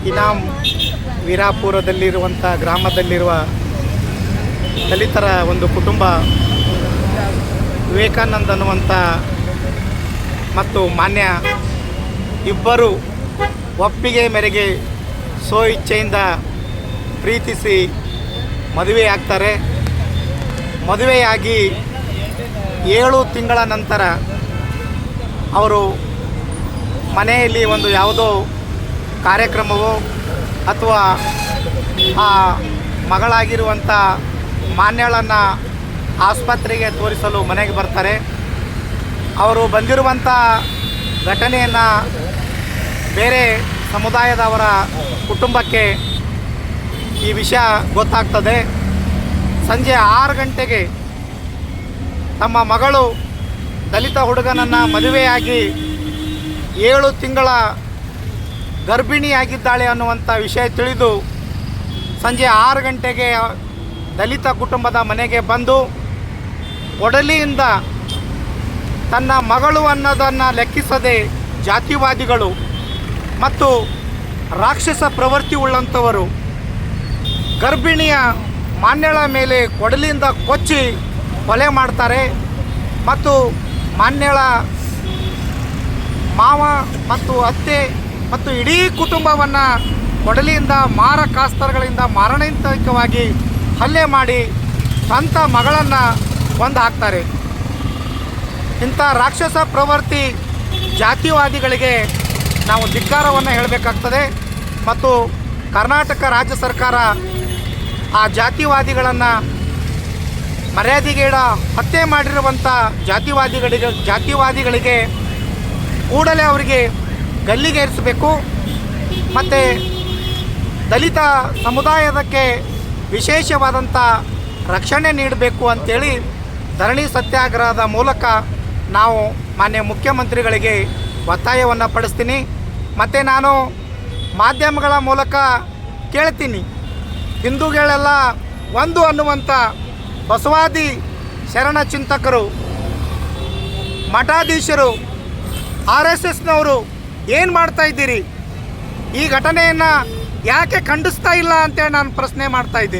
ಇನಾಮ್ ವೀರಾಪುರದಲ್ಲಿರುವಂಥ ಗ್ರಾಮದಲ್ಲಿರುವ ದಲಿತರ ಒಂದು ಕುಟುಂಬ ವಿವೇಕಾನಂದ್ ಅನ್ನುವಂಥ ಮತ್ತು ಮಾನ್ಯ ಇಬ್ಬರು ಒಪ್ಪಿಗೆ ಮೇರೆಗೆ ಇಚ್ಛೆಯಿಂದ ಪ್ರೀತಿಸಿ ಮದುವೆಯಾಗ್ತಾರೆ. ಮದುವೆಯಾಗಿ 7 ತಿಂಗಳ ನಂತರ ಅವರು ಮನೆಯಲ್ಲಿ ಒಂದು ಯಾವುದೋ ಕಾರ್ಯಕ್ರಮವೋ ಅಥವಾ ಆ ಮಗಳಾಗಿರುವಂಥ ಮಾನ್ಯಳನ್ನು ಆಸ್ಪತ್ರೆಗೆ ತೋರಿಸಲು ಮನೆಗೆ ಬರ್ತಾರೆ. ಅವರು ಬಂದಿರುವಂಥ ಘಟನೆಯನ್ನು ಬೇರೆ ಸಮುದಾಯದವರ ಕುಟುಂಬಕ್ಕೆ ಈ ವಿಷಯ ಗೊತ್ತಾಗ್ತದೆ. ಸಂಜೆ 6 ಗಂಟೆಗೆ ತಮ್ಮ ಮಗಳು ದಲಿತ ಹುಡುಗನನ್ನು ಮದುವೆಯಾಗಿ 7 ತಿಂಗಳ ಗರ್ಭಿಣಿಯಾಗಿದ್ದಾಳೆ ಅನ್ನುವಂಥ ವಿಷಯ ತಿಳಿದು ಸಂಜೆ 6 ಗಂಟೆಗೆ ದಲಿತ ಕುಟುಂಬದ ಮನೆಗೆ ಬಂದು ಒಡಲಿಯಿಂದ ತನ್ನ ಮಗಳು ಅನ್ನೋದನ್ನು ಲೆಕ್ಕಿಸದೆ ಜಾತಿವಾದಿಗಳು ಮತ್ತು ರಾಕ್ಷಸ ಪ್ರವೃತ್ತಿ ಉಳ್ಳಂಥವರು ಗರ್ಭಿಣಿಯ ಮಾನ್ಯಳ ಮೇಲೆ ಕೊಡಲಿಯಿಂದ ಕೊಚ್ಚಿ ಕೊಲೆ ಮಾಡ್ತಾರೆ. ಮತ್ತು ಮಾನ್ಯಳ ಮಾವ ಮತ್ತು ಅತ್ತೆ ಮತ್ತು ಇಡೀ ಕುಟುಂಬವನ್ನು ಕೊಡಲಿಯಿಂದ ಮಾರಕಾಸ್ತ್ರಗಳಿಂದ ಮಾರಣಾಂತಿಕವಾಗಿ ಹಲ್ಲೆ ಮಾಡಿ ಸ್ವಂತ ಮಗಳನ್ನು ಕೊಂದು ಹಾಕ್ತಾರೆ. ಇಂಥ ರಾಕ್ಷಸ ಪ್ರವೃತ್ತಿ ಜಾತಿವಾದಿಗಳಿಗೆ ನಾವು ಧಿಕ್ಕಾರವನ್ನು ಹೇಳಬೇಕಾಗ್ತದೆ. ಮತ್ತು ಕರ್ನಾಟಕ ರಾಜ್ಯ ಸರ್ಕಾರ ಆ ಜಾತಿವಾದಿಗಳನ್ನು ಮರ್ಯಾದೆಗೇಡ ಹತ್ಯೆ ಮಾಡಿರುವಂಥ ಜಾತಿವಾದಿಗಳಿಗೆ ಕೂಡಲೇ ಅವರಿಗೆ ಗಲ್ಲಿಗೇರಿಸಬೇಕು. ಮತ್ತು ದಲಿತ ಸಮುದಾಯದಕ್ಕೆ ವಿಶೇಷವಾದಂಥ ರಕ್ಷಣೆ ನೀಡಬೇಕು ಅಂಥೇಳಿ ಧರಣಿ ಸತ್ಯಾಗ್ರಹದ ಮೂಲಕ ನಾವು ಮಾನ್ಯ ಮುಖ್ಯಮಂತ್ರಿಗಳಿಗೆ ಒತ್ತಾಯವನ್ನು ಪಡಿಸ್ತೀನಿ. ಮತ್ತು ನಾನು ಮಾಧ್ಯಮಗಳ ಮೂಲಕ ಕೇಳ್ತೀನಿ, ಹಿಂದೂಗಳೆಲ್ಲ ಒಂದು ಅನ್ನುವಂಥ ಬಸವಾದಿ ಶರಣ ಚಿಂತಕರು, ಮಠಾಧೀಶರು, RSSನವರು ಏನು ಮಾಡ್ತಾಯಿದ್ದೀರಿ? ಈ ಘಟನೆಯನ್ನು ಯಾಕೆ ಖಂಡಿಸ್ತಾ ಇಲ್ಲ ಅಂತೇಳಿ ನಾನು ಪ್ರಶ್ನೆ ಮಾಡ್ತಾಯಿದ್ದೀನಿ.